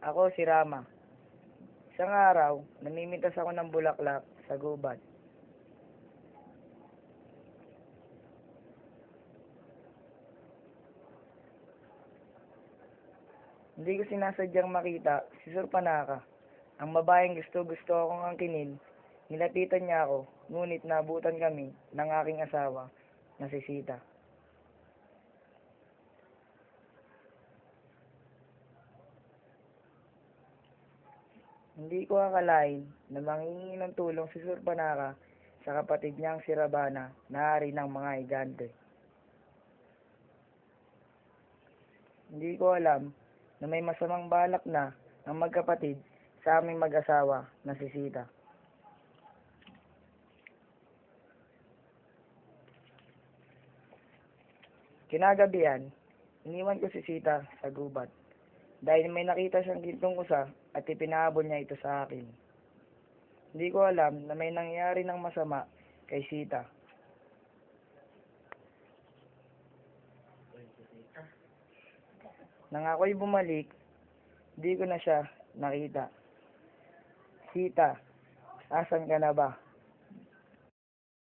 Ako si Rama. Isang araw, namimitas ako ng bulaklak sa gubat. Hindi ko sinasadyang makita si Sir Panaka. Ang babaeng gusto akong angkinin. Nilapitan niya ako, ngunit naabutan kami ng aking asawa na si Sita. Hindi ko akalain na manghihingi ng tulong si Sir Panaka sa kapatid niyang si Rabana na hari ng mga higante. Hindi ko alam na may masamang balak na ang magkapatid sa aming mag-asawa na si Sita. Kinagabihan, iniwan ko si Sita sa gubat dahil may nakita siyang gintong usa at ipinahabol niya ito sa akin. Hindi ko alam na may nangyari ng masama kay Sita. Nang ako'y bumalik, di ko na siya nakita. Sita, asan ka na ba?